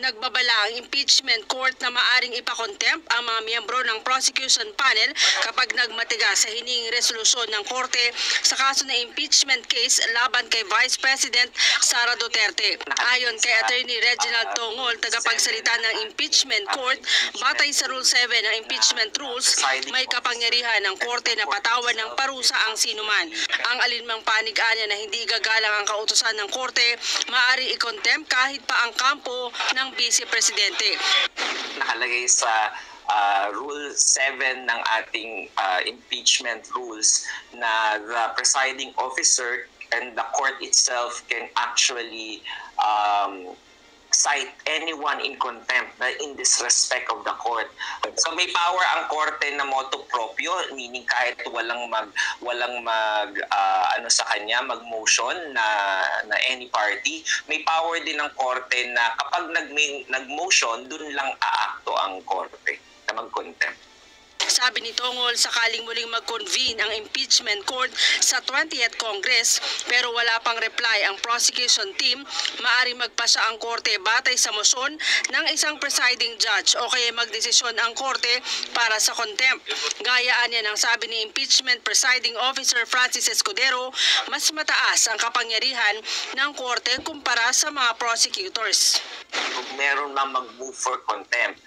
Nagbabala ang impeachment court na maaring ipakontempt ang mga miyembro ng prosecution panel kapag nagmatigas sa hinihing resolusyon ng korte sa kaso ng impeachment case laban kay Vice President Sara Duterte. Ayon kay Attorney Reginald Tongol, tagapagsalita ng impeachment court, batay sa Rule 7 ng impeachment rules, may kapangyarihan ng korte na patawan ng parusa ang sinuman. Ang alinmang panig-anya na hindi gagalang ang kautusan ng korte, maaari i-contempt kahit pa ang kampo ng Vice Presidente. Nakalagay sa Rule 7 ng ating impeachment rules na the presiding officer and the court itself can actually cite anyone in contempt in disrespect of the court. So may power ang korte na motu proprio, meaning kahit walang sa kanya mag-motion na any party, may power din ng korte na kapag nag-motion, dun lang aakto ang korte na mag-contempt. Sabi ni Tongol, sakaling muling mag-convene ang impeachment court sa 20th Congress pero wala pang reply ang prosecution team, maaari magpasa ang korte batay sa motion ng isang presiding judge o kaya magdesisyon ang korte para sa contempt. Gayaan yan ang sabi ni impeachment presiding officer Francis Escudero, mas mataas ang kapangyarihan ng korte kumpara sa mga prosecutors. Kung meron na mag-move for contempt,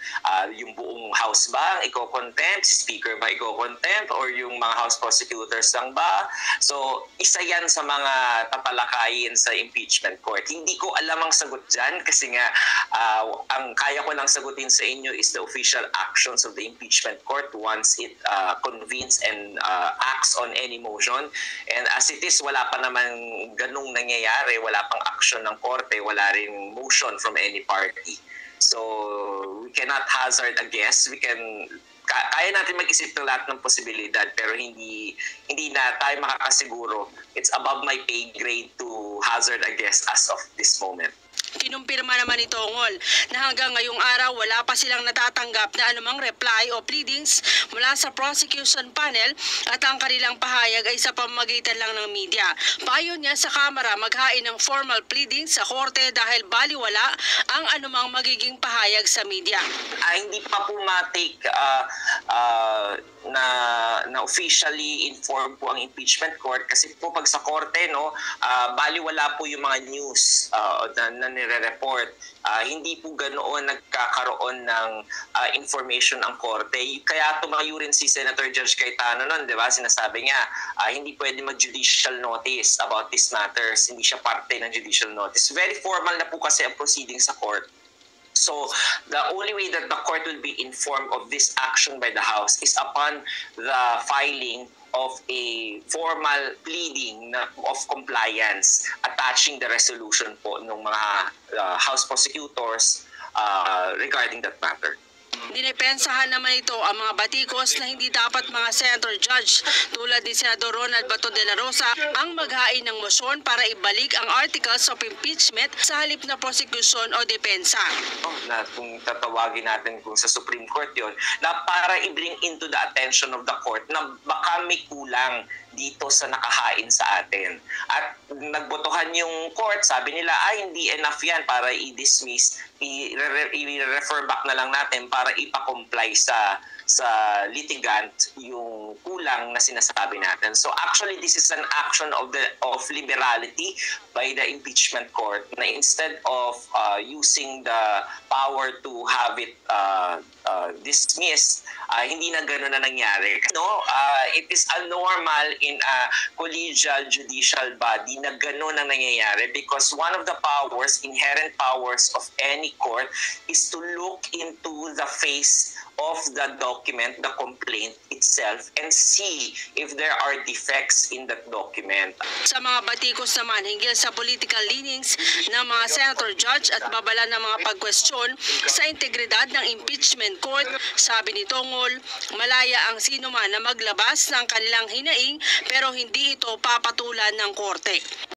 yung buong House ba iko-contempt, si Speaker ba iko-contempt, or yung mga House prosecutors lang ba? So, isa yan sa mga tapalakayin sa impeachment court. Hindi ko alam ang sagot dyan kasi nga ang kaya ko lang sagutin sa inyo is the official actions of the impeachment court once it convenes and acts on any motion. And as it is, wala pa naman ganung nangyayari, wala pang action ng korte, wala rin motion from any party. So, we cannot hazard a guess. Kaya natin mag-isip ng lahat ng posibilidad pero hindi na tayo makakasiguro. It's above my pay grade to hazard a guess as of this moment. Kinumpirma naman ni Tongol na hanggang ngayong araw wala pa silang natatanggap na anumang reply o pleadings mula sa prosecution panel at ang kanilang pahayag ay sa pamamagitan lang ng media. Payo niya sa Kamara maghain ng formal pleadings sa korte dahil baliwala ang anumang magiging pahayag sa media. Hindi pa po ma-take na officially informed po ang impeachment court kasi po pag sa korte baliwala po yung mga news na nire-report. Hindi po ganoon nagkakaroon ng information ang korte. Kaya tumayo rin si Senator Judge Cayetano noon, di ba? Sinasabi niya, hindi pwede mag-judicial notice about these matters. Hindi siya parte ng judicial notice. Very formal na po kasi ang proceeding sa court. So, the only way that the court will be informed of this action by the House is upon the filing of a formal pleading of compliance attaching the resolution po ng mga House prosecutors regarding that matter. Dinipensahan naman ito ang mga batikos na hindi dapat mga senator judge tulad ni Senador Ronald Bato de la Rosa ang maghain ng motion para ibalik ang articles of impeachment sa halip na prosecution o depensa. Kung tatawagin natin kung sa Supreme Court yon, na para i-bring into the attention of the court na baka may kulang dito sa nakahain sa atin. At nagbotohan yung court, sabi nila, hindi enough yan para i-dismiss, i-refer back na lang natin para ipa-comply sa litigant yung kulang na sinasabi natin. So actually, this is an action of liberality by the impeachment court na instead of using the power to have it dismissed, hindi na gano'n na nangyari. It is abnormal in a collegial judicial body na gano'n na nangyayari because one of the inherent powers of any court is to look into the face of the document, the complaint itself, and see if there are defects in that document. Sa mga batikos naman hinggil sa political leanings ng mga senator judge at babala ng mga pagkwestiyon sa integridad ng impeachment court, sabi ni Tongol, malaya ang sinuman na maglabas ng kanilang hinaing pero hindi ito papatulan ng korte.